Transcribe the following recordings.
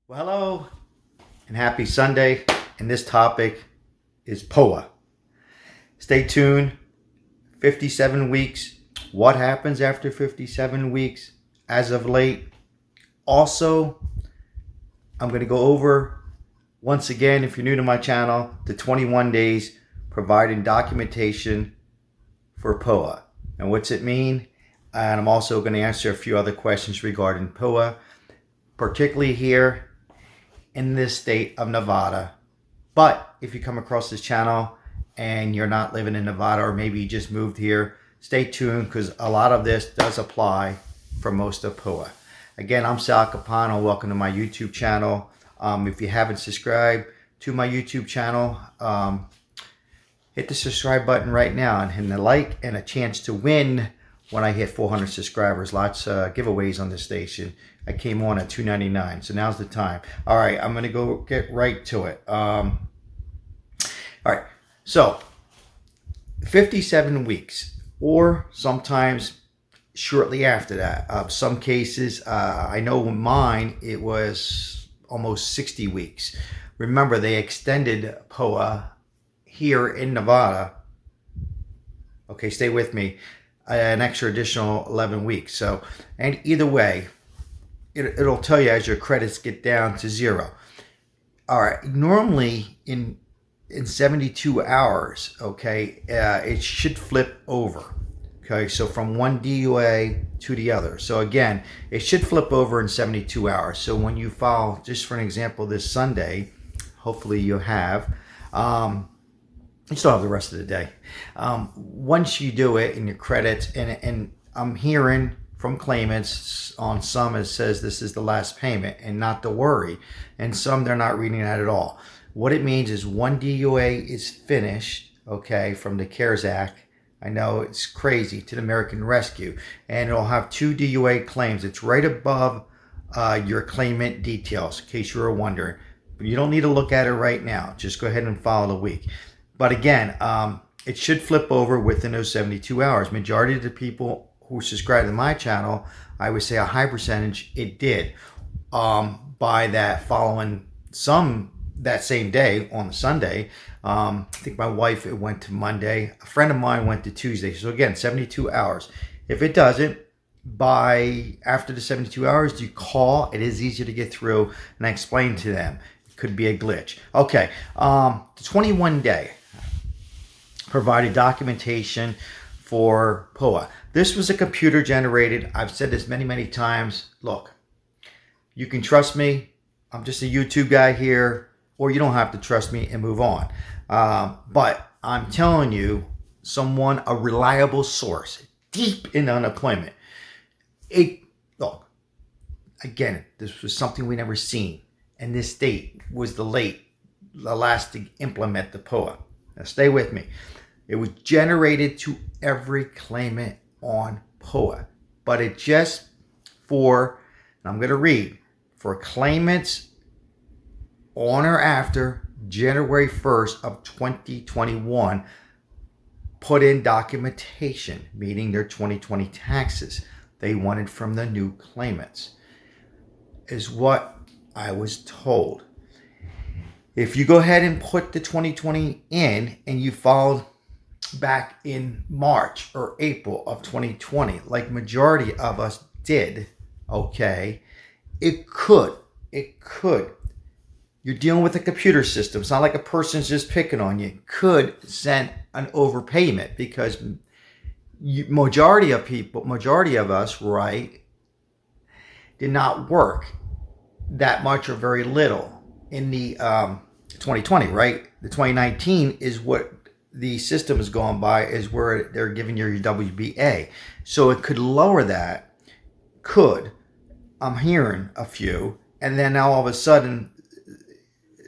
Well, hello and happy Sunday. And this topic is POA. Stay tuned. 57 weeks. What happens after 57 weeks as of late? Also, I'm going to go over, once again, if you're new to my channel, the 21 days providing documentation for POA. And what's it mean? And I'm also going to answer a few other questions regarding POA, particularly here in this state of Nevada. But if you come across this channel and you're not living in Nevada, or maybe you just moved here, stay tuned because a lot of this does apply for most of POA. Again, I'm CAPANO. Welcome to my YouTube channel. If you haven't subscribed to my YouTube channel, hit the subscribe button right now and hit the like and a chance to win when I hit 400 subscribers. Lots of giveaways on this station. I came on at $2.99, so now's the time. All right, I'm going to go get right to it. All right, so 57 weeks, or sometimes shortly after that. Some cases, I know mine, it was almost 60 weeks. Remember, they extended POA here in Nevada. Okay, stay with me. An extra additional 11 weeks. So, and either way, it'll tell you as your credits get down to zero. All right, normally in 72 hours, okay, it should flip over. Okay, so from one DUA to the other. So again, it should flip over in 72 hours. So when you file, just for an example, this Sunday, hopefully you have, you still have the rest of the day. Once you do it in your credits, and I'm hearing from claimants on some it says this is the last payment and not to worry. And some they're not reading that at all. What it means is one DUA is finished, okay, from the CARES Act. I know it's crazy, to the American Rescue. And it'll have two DUA claims. It's right above your claimant details, in case you were wondering. But you don't need to look at it right now. Just go ahead and follow the week. But again, it should flip over within those 72 hours. Majority of the people who subscribe to my channel, I would say a high percentage, it did. By that following, some that same day on the Sunday. I think my wife, it went to Monday. A friend of mine went to Tuesday. So again, 72 hours. If it doesn't, by after the 72 hours, you call. It is easier to get through, and I explain to them. It could be a glitch. Okay, the 21 day provided documentation for POA. This was a computer generated. I've said this many, many times. Look, you can trust me. I'm just a YouTube guy here, or you don't have to trust me and move on. But I'm telling you, a reliable source, deep in unemployment. Look, again, this was something we never seen. And this state was the last to implement the POA. Now stay with me. It was generated to every claimant on POA. But it just for, and I'm going to read, for claimants on or after January 1st of 2021, put in documentation, meaning their 2020 taxes they wanted from the new claimants, is what I was told. If you go ahead and put the 2020 in and you followed back in March or April of 2020, like majority of us did, okay, it could. You're dealing with a computer system. It's not like a person's just picking on you. Could send an overpayment because majority of us, right, did not work that much or very little in the 2020, right? The 2019 is what the system is going by, is where they're giving you your WBA. So it could lower that. I'm hearing a few. And then now all of a sudden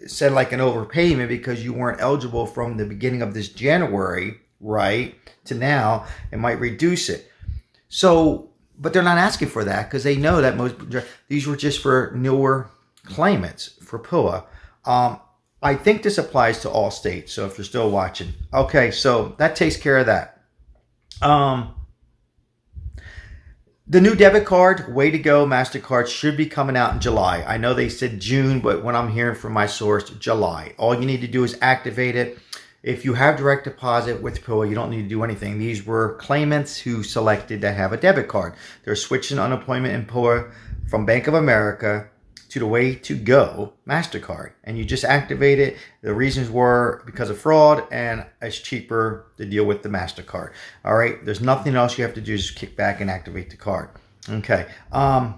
said like an overpayment because you weren't eligible from the beginning of this January, right, to now, it might reduce it. So, but they're not asking for that because they know that these were just for newer claimants for POA. I think this applies to all states, so if you're still watching. Okay, so that takes care of that. The new debit card, way to go, MasterCard, should be coming out in July. I know they said June, but when I'm hearing from my source, July. All you need to do is activate it. If you have direct deposit with POA, you don't need to do anything. These were claimants who selected to have a debit card. They're switching unemployment and POA from Bank of America to the way to go MasterCard. And you just activate it. The reasons were because of fraud, and it's cheaper to deal with the MasterCard. All right, there's nothing else you have to do, just kick back and activate the card. Okay, I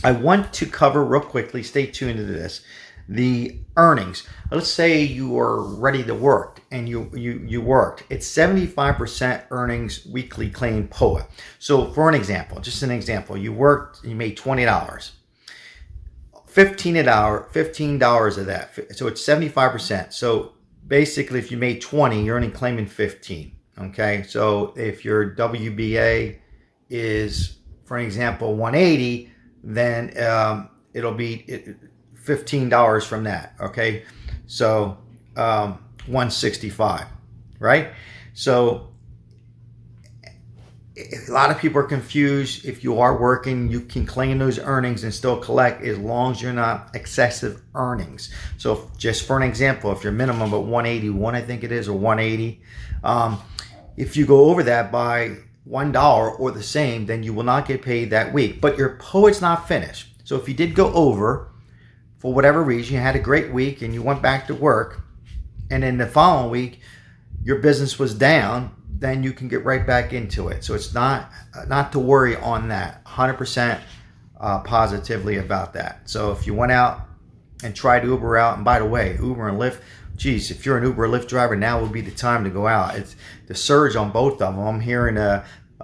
want to cover real quickly, stay tuned to this, the earnings. Let's say you are ready to work and you worked. It's 75% earnings weekly claim POA. So for an example, just an example, you worked, you made $20. $15 of that. So it's 75%. So basically, if you made 20, you're only claiming 15. Okay. So if your WBA is, for an example, 180, then it'll be $15 from that. Okay. So 165, right? So a lot of people are confused. If you are working, you can claim those earnings and still collect as long as you're not excessive earnings. So just for an example, if your minimum at 181, I think it is, or 180, if you go over that by $1 or the same, then you will not get paid that week. But your POA's not finished. So if you did go over for whatever reason, you had a great week and you went back to work, and then the following week your business was down, then you can get right back into it. So it's not to worry on that. 100% positively about that. So if you went out and tried Uber out, and by the way, Uber and Lyft, geez, if you're an Uber or Lyft driver, now would be the time to go out. It's the surge on both of them. I'm hearing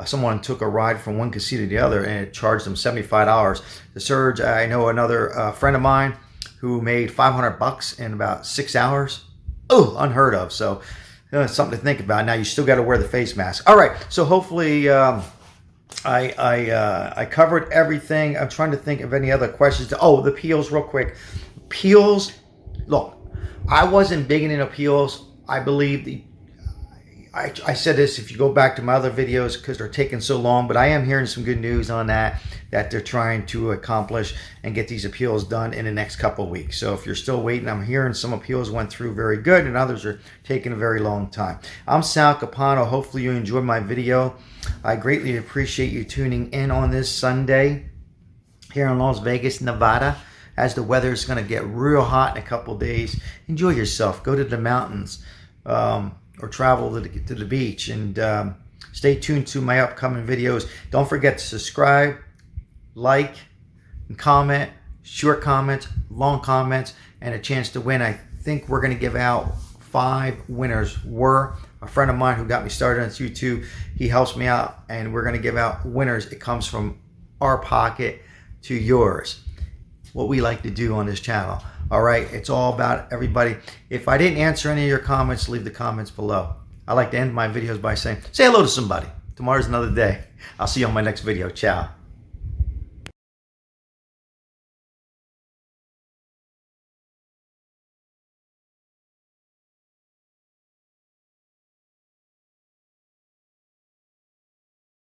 someone took a ride from one casino to the other and it charged them $75. The surge, I know another friend of mine who made $500 in about 6 hours. Oh, unheard of. So something to think about. Now you still got to wear the face mask. All right. So hopefully I covered everything. I'm trying to think of any other questions. Oh, the appeals real quick. Appeals. Look, I wasn't big in appeals. I believe I said this if you go back to my other videos because they're taking so long, but I am hearing some good news on that they're trying to accomplish and get these appeals done in the next couple of weeks. So if you're still waiting, I'm hearing some appeals went through very good and others are taking a very long time. I'm Sal CAPANO. Hopefully you enjoyed my video. I greatly appreciate you tuning in on this Sunday here in Las Vegas, Nevada. As the weather is going to get real hot in a couple of days, enjoy yourself. Go to the mountains. Or travel to the beach, and stay tuned to my upcoming videos. Don't forget to subscribe, like, and comment. Short comments, long comments, and a chance to win. I think we're going to give out 5 winners. Were a friend of mine who got me started on YouTube. He helps me out, and we're going to give out winners. It comes from our pocket to yours. What we like to do on this channel. All right, it's all about everybody. If I didn't answer any of your comments, leave the comments below. I like to end my videos by saying, say hello to somebody. Tomorrow's another day. I'll see you on my next video. Ciao.